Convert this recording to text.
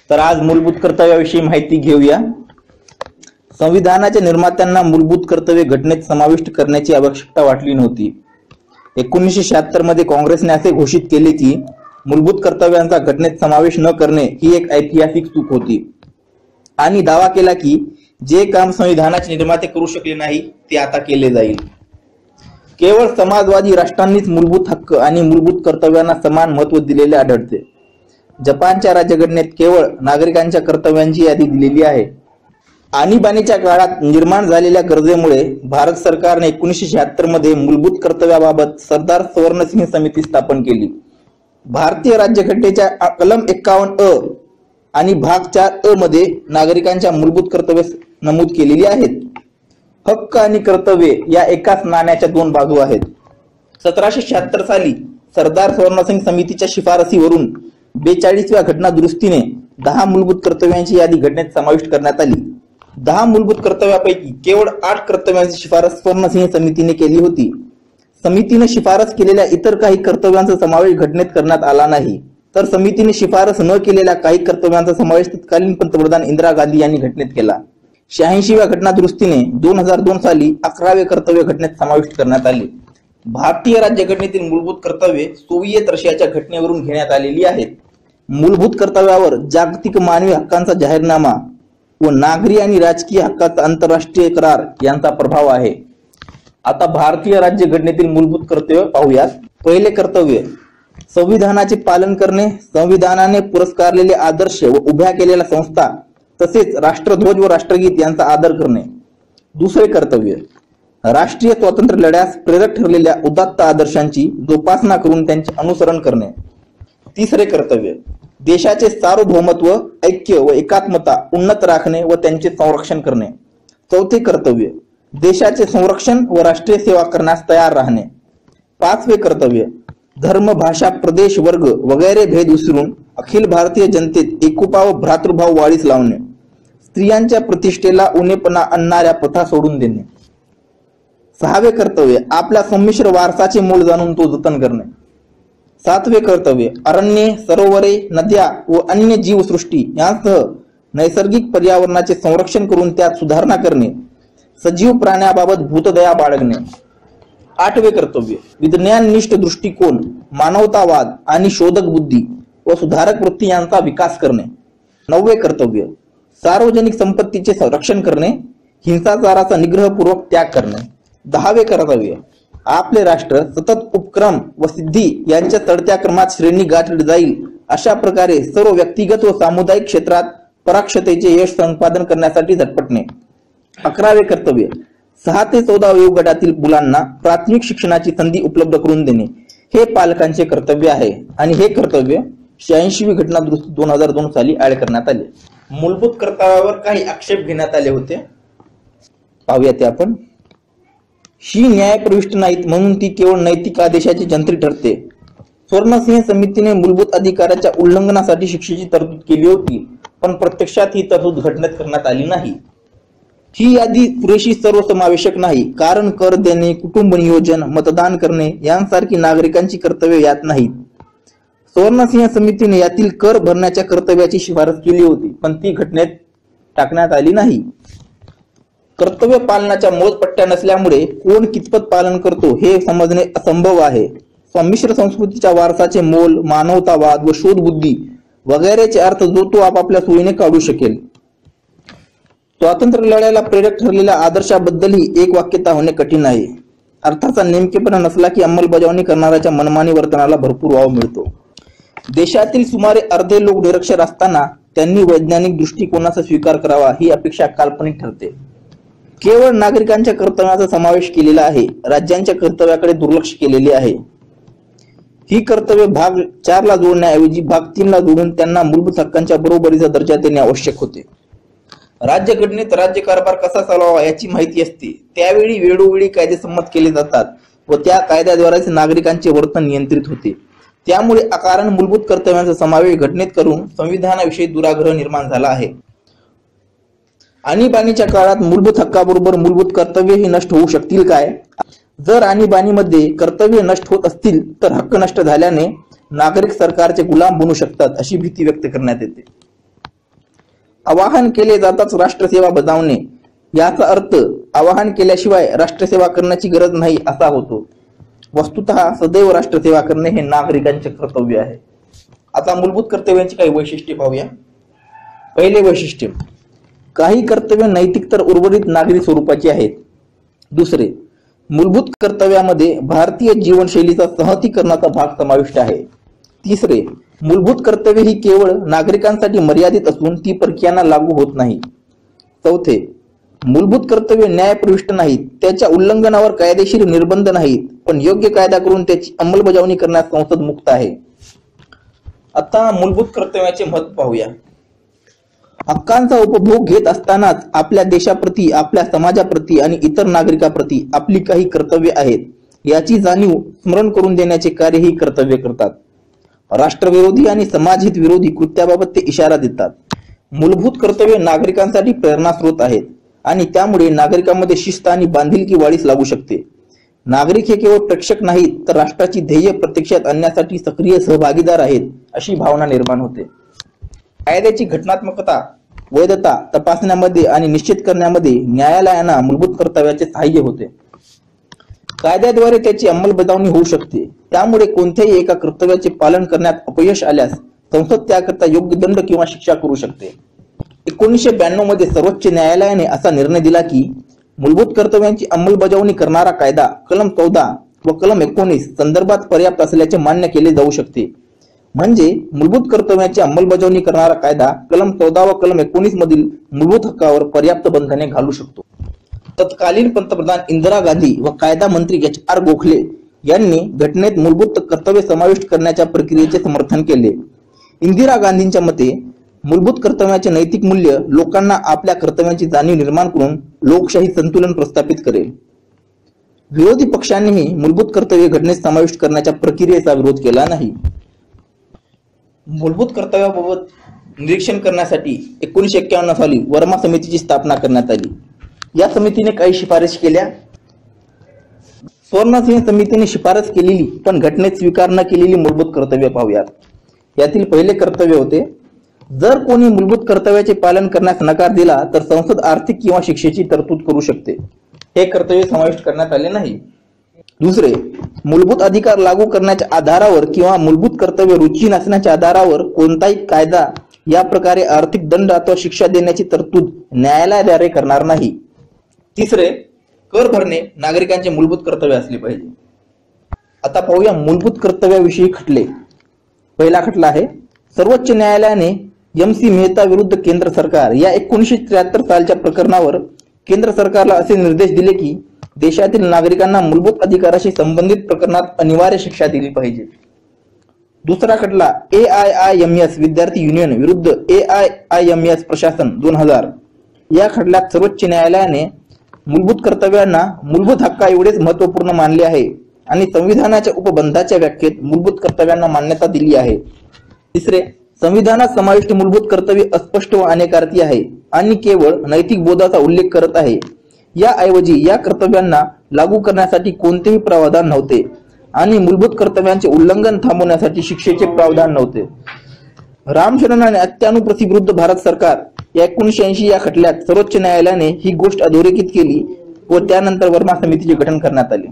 तर आज मूलभूत कर्तव्याविषयी माहिती घेऊया। संविधानाच्या निर्मात्यांना मूलभूत कर्तव्ये घटनेत समाविष्ट करण्याची आवश्यकता वाटली नव्हती। 1976 मध्ये काँग्रेसने असे घोषित केले की मूलभूत कर्तव्यांचा घटनेत समावेश न करणे ही एक ऐतिहासिक चूक होती आणि दावा केला की जे काम संविधानाचे निर्माते करू शकले नाही ते आता केले जाईल। केवळ समाजवादी राष्ट्रांनीच मूलभूत हक्क आणि मूलभूत कर्तव्यांना समान महत्त्व दिलेले आढळते। जपानच्या राज्यघटनेत केवळ नागरिकांच्या कर्तव्यांची यादी दिलेली आहे। आणीबाणीच्या काळात निर्माण झालेल्या गरजेमुळे भारत सरकारने 1976 मध्ये मूलभूत कर्तव्याबाबत सरदार सवर्णसिंह समिती स्थापन केली। भारतीय राज्यघटनेच्या कलम 51 अ आणि भाग 4 अ मध्ये नागरिकांच्या मूलभूत कर्तव्ये नमूद केलेली आहेत। हक्क आणि कर्तव्ये या एकाच नाण्याच्या दोन बाजू आहेत। 1776 साली सरदार सवर्णसिंह समितीच्या शिफारसीवरून 42व्या घटना दुरुस्तीने 10 मूलभूत कर्तव्यांची यादी घटनेत समाविष्ट करण्यात आली। 10 मूलभूत कर्तव्यापैकी केवळ 8 कर्तव्यांची शिफारस सवर्णसिंह समितीने केली होती। समितीने शिफारस केलेल्या इतर काही कर्तव्यांचा समावेश घटनेत करण्यात आला नाही, तर समितीने शिफारस न केलेल्या काही कर्तव्यांचा समावेश तत्कालीन पंतप्रधान इंदिरा गांधी यांनी घटनेत केला। 86व्या घटना दुरुस्तीने 2002 साली 11वे कर्तव्य घटनेत समाविष्ट करण्यात आले। भारतीय राज्यघटनेतील मूलभूत कर्तव्ये सोव्हिएत रशियाच्या घटनेवरून घेण्यात आलेली आहेत। मूलभूत कर्तव्यावर जागतिक मानवी हक्कांचा जाहीरनामा व नागरी आणि राजकीय हक्काचा आंतरराष्ट्रीय करार यांचा प्रभाव आहे। आता भारतीय राज्यघटनेतील मूलभूत कर्तव्य पाहूयात। पहिले कर्तव्य संविधानाचे पालन करणे, संविधानाने पुरस्कारलेले आदर्श व उभ्या केलेल्या संस्था तसेच राष्ट्रध्वज व राष्ट्रगीत यांचा आदर करणे। दुसरे कर्तव्य राष्ट्रीय स्वातंत्र्य लढ्यास प्रेरक ठरलेल्या उदात्त आदर्शांची जोपासना करून त्यांचे अनुसरण करणे। तिसरे कर्तव्य देशाचे सार्वभौमत्व, ऐक्य व एकात्मता उन्नत राखणे व त्यांचे संरक्षण करणे। चौथे कर्तव्य देशाचे संरक्षण व राष्ट्रीय सेवा करण्यास तयार राहणे। पाचवे कर्तव्य धर्म, भाषा, प्रदेश, वर्ग वगैरे भेद विसरून अखिल भारतीय जनतेत एकोपा व भ्रातृभाव वाढीस लावणे। स्त्रियांच्या प्रतिष्ठेला उणेपणा आणणाऱ्या प्रथा सोडून देणे। सहावे कर्तव्य आपल्या संमिश्र वारसाचे मोल जाणून तो जतन करणे। सातवे कर्तव्य अरण्ये, सरोवरे, नद्या व अन्य जीवसृष्टी यांसह नैसर्गिक पर्यावरणाचे संरक्षण करून त्यात सुधारणा करणे। सजीव प्राण्याबाबत भूतदया बाळगणे। आठवे कर्तव्य विज्ञाननिष्ठ दृष्टिकोन, मानवतावाद आणि शोधक बुद्धी व सुधारक वृत्ती यांचा विकास करणे। नववे कर्तव्य सार्वजनिक संपत्तीचे संरक्षण करणे, हिंसाचाराचा निग्रहपूर्वक त्याग करणे। दहावे कर्तव्य आपले राष्ट्र सतत उपक्रम व सिद्धी यांच्या चढत्या क्रमात श्रेणी गाठली जाईल अशा प्रकारे सर्व व्यक्तिगत व सामुदायिक क्षेत्रात पराक्षतेचे यश संपादन करण्यासाठी झटपटणे। 11वे कर्तव्य 6 ते 14 वयोगटातील मुलांना प्राथमिक शिक्षणाची संधी उपलब्ध करून देणे हे पालकांचे कर्तव्य आहे आणि हे कर्तव्य 86वी घटना दुरुस्ती 2002 साली ऍड करण्यात आले। मूलभूत कर्तव्यावर काही आक्षेप घेण्यात आले होते, पाहूया ते आपण। ही न्यायप्रविष्ट नाहीत म्हणून ती केवळ नैतिक आदेशाची जंत्री ठरते। सवर्णसिंह समितीने मूलभूत अधिकाराच्या उल्लंघनासाठी शिक्षेची तरतूद केली होती, पण प्रत्यक्षात ही तरतूद घटनेत करण्यात आली नाही। ही यादी पुरेशी सर्वसमावेशक नाही, कारण कर देणे, कुटुंब नियोजन, मतदान करणे यांसारखी नागरिकांची कर्तव्ये यात नाहीत। सवर्णसिंह समितीने यातील कर भरण्याच्या कर्तव्याची शिफारस केली होती, पण ती घटनेत टाकण्यात आली नाही। कर्तव्य पालनाच्या मोजपट्ट्या नसल्यामुळे कोण कितपत पालन करतो हे समजणे असंभव आहे। संमिश्र संस्कृतीच्या वारसाचे मोल, मानवतावाद व शोधबुद्धी वगैरेचे अर्थ जो तो आपापल्या सोयीने काढू शकेल। स्वातंत्र्य लढ्याला प्रेरक ठरलेल्या आदर्शाबद्दलही एक वाक्यता होणे कठीण आहे। अर्थाचा नेमकेपणा नसला की अंमलबजावणी करणाऱ्याच्या मनमानी वर्तनाला भरपूर वाव मिळतो। देशातील सुमारे अर्धे लोक निरक्षर असताना त्यांनी वैज्ञानिक दृष्टिकोनाचा स्वीकार करावा ही अपेक्षा काल्पनिक ठरते। केवळ नागरिकांच्या कर्तव्याचा समावेश केलेला आहे, राज्यांच्या कर्तव्याकडे दुर्लक्ष केलेले आहे। ही कर्तव्य भाग 4 ला जोडण्याऐवजी भाग 3 ला जोडून त्यांना मूलभूत हक्कांच्या बरोबरीचा दर्जा देणे आवश्यक होते। राज्यघटनेत राज्यकारभार कसा चालवावा याची माहिती असते, त्यावेळी वेळोवेळी कायदे संमत केले जातात व त्या कायद्याद्वारेच नागरिकांचे वर्तन नियंत्रित होते। त्यामुळे अकारण मूलभूत कर्तव्यांचा समावेश घटनेत करून संविधानाविषयी दुराग्रह निर्माण झाला आहे। आणीबाणीच्या काळात मूलभूत हक्काबरोबर मूलभूत कर्तव्यही नष्ट होऊ शकतील काय? जर आणीबाणीमध्ये कर्तव्य नष्ट होत असतील तर हक्क नष्ट झाल्याने नागरिक सरकारचे गुलाम बनू शकतात अशी भीती व्यक्त करण्यात येते। आवाहन केले जाताच राष्ट्रसेवा बजावणे याचा अर्थ आवाहन केल्याशिवाय राष्ट्रसेवा करण्याची गरज नाही असा होतो। वस्तुतः सदैव राष्ट्रसेवा करणे हे नागरिकांचे कर्तव्य आहे। आता मूलभूत कर्तव्यांची काही वैशिष्ट्ये पाहूया। पहिले वैशिष्ट्य, काही कर्तव्य नैतिक तर उर्वरित नागरी स्वरूपाची आहेत। दुसरे, मूलभूत कर्तव्यामध्ये भारतीय जीवनशैलीचा सहतीकरणाचा भाग समाविष्ट आहे। तिसरे, मूलभूत कर्तव्य ही केवळ नागरिकांसाठी मर्यादित असून ती परकीयांना लागू होत नाही। चौथे, मूलभूत कर्तव्य न्यायप्रविष्ट नाहीत, त्याच्या उल्लंघनावर कायदेशीर निर्बंध नाहीत, पण योग्य कायदा करून त्याची अंमलबजावणी करण्यास संसद मुक्त आहे। आता मूलभूत कर्तव्याचे महत्त्व पाहूया। हक्कांचा उपभोग घेत असतानाच आपल्या देशाप्रती, आपल्या समाजाप्रती आणि इतर नागरिकांप्रती आपली काही कर्तव्य आहेत याची जाणीव स्मरण करून देण्याचे कार्य ही कर्तव्य करतात। राष्ट्रविरोधी आणि समाजहित विरोधी कृत्याबाबत ते इशारा देतात। मूलभूत कर्तव्य नागरिकांसाठी प्रेरणास्रोत आहेत आणि त्यामुळे नागरिकांमध्ये शिस्त आणि बांधिलकी वाढीस लागू शकते। नागरिक हे केवळ प्रेक्षक नाहीत, तर राष्ट्राची ध्येय प्रत्यक्षात आणण्यासाठी सक्रिय सहभागीदार आहेत अशी भावना निर्माण होते। कायद्याची घटनात्मकता, वैधता तपासण्यामध्ये आणि निश्चित करण्यामध्ये न्यायालयांना मूलभूत कर्तव्याचे सहाय्य होते। कायद्याद्वारे त्याची अंमलबजावणी होऊ शकते, त्यामुळे कोणत्याही एका कर्तव्याचे पालन करण्यात अपयश आल्यास संसद त्याकरता योग्य दंड किंवा शिक्षा करू शकते। 1992 मध्ये सर्वोच्च न्यायालयाने असा निर्णय दिला की मूलभूत कर्तव्यांची अंमलबजावणी करणारा कायदा कलम 14 व कलम 19 संदर्भात पर्याप्त असल्याचे मान्य केले जाऊ शकते। म्हणजे मूलभूत कर्तव्याची अंमलबजावणी करणारा कायदा कलम 14 व कलम 19 मधील मूलभूत हक्कावर पर्याप्त बंधने घालू शकतो। तत्कालीन पंतप्रधान इंदिरा गांधी व कायदा मंत्री HR गोखले यांनी घटनेत मूलभूत कर्तव्य समाविष्ट करण्याच्या प्रक्रियेचे समर्थन केले। इंदिरा गांधींच्या मते मूलभूत कर्तव्याचे नैतिक मूल्य लोकांना आपल्या कर्तव्यांची जाणीव निर्माण करून लोकशाही संतुलन प्रस्थापित करेल। विरोधी पक्षांनीही मूलभूत कर्तव्य घटनेत समाविष्ट करण्याच्या प्रक्रियेचा विरोध केला नाही। मूलभूत कर्तव्याबाबत निरीक्षण करण्यासाठी 1951 साली वर्मा समितीची स्थापना करण्यात आली। या समितीने काही शिफारशी केल्या। स्वर्णसिंह समितीने शिफारस केलेली पण घटनेत स्वीकार न केलेली मूलभूत कर्तव्य पाहूयात। यातील पहिले कर्तव्य होते, जर कोणी मूलभूत कर्तव्याचे पालन करण्यास नकार दिला तर संसद आर्थिक किंवा शिक्षेची तरतूद करू शकते। हे कर्तव्य समाविष्ट करण्यात आले नाही। दुसरे, मूलभूत अधिकार लागू करण्याच्या आधारावर किंवा मूलभूत कर्तव्य रुची नसण्याच्या आधारावर कोणताही कायदा या प्रकारे आर्थिक दंड अथवा शिक्षा देण्याची तरतूद न्यायालयाद्वारे करणार नाही। तिसरे, कर भरणे नागरिकांचे मूलभूत कर्तव्य असले पाहिजे। आता पाहूया मूलभूत कर्तव्याविषयी खटले। पहिला खटला आहे, सर्वोच्च न्यायालयाने MC मेहता विरुद्ध केंद्र सरकार या 1973 सालच्या प्रकरणावर केंद्र सरकारला असे निर्देश दिले की देशातील नागरिकांना मूलभूत अधिकाराशी संबंधित प्रकरणात अनिवार्य शिक्षा दिली पाहिजे। दुसरा खटला AIIMS विद्यार्थी युनियन विरुद्ध AIIMS प्रशासन 2000 या खटल्यात सर्वोच्च न्यायालयाने मूलभूत कर्तव्यांना मूलभूत हक्का एवढेच महत्त्वपूर्ण मानले आहे आणि संविधानाच्या उपबंधाच्या व्याख्येत मूलभूत कर्तव्यांना मान्यता दिली आहे। तिसरे, संविधानात समाविष्ट मूलभूत कर्तव्य अस्पष्ट व अनेकार्थी आहे आणि केवळ नैतिक बोधाचा उल्लेख करत आहे। याऐवजी या कर्तव्यांना लागू करण्यासाठी कोणतेही प्रावधान नव्हते आणि मूलभूत कर्तव्यांचे उल्लंघन थांबवण्यासाठी शिक्षेचे प्रावधान नव्हते। रामशरण आणि अत्यानुप्रथी विरुद्ध भारत सरकार या 1980 या खटल्यात सर्वोच्च न्यायालयाने ही गोष्ट अधोरेखित केली व त्यानंतर वर्मा समितीचे गठन करण्यात आले।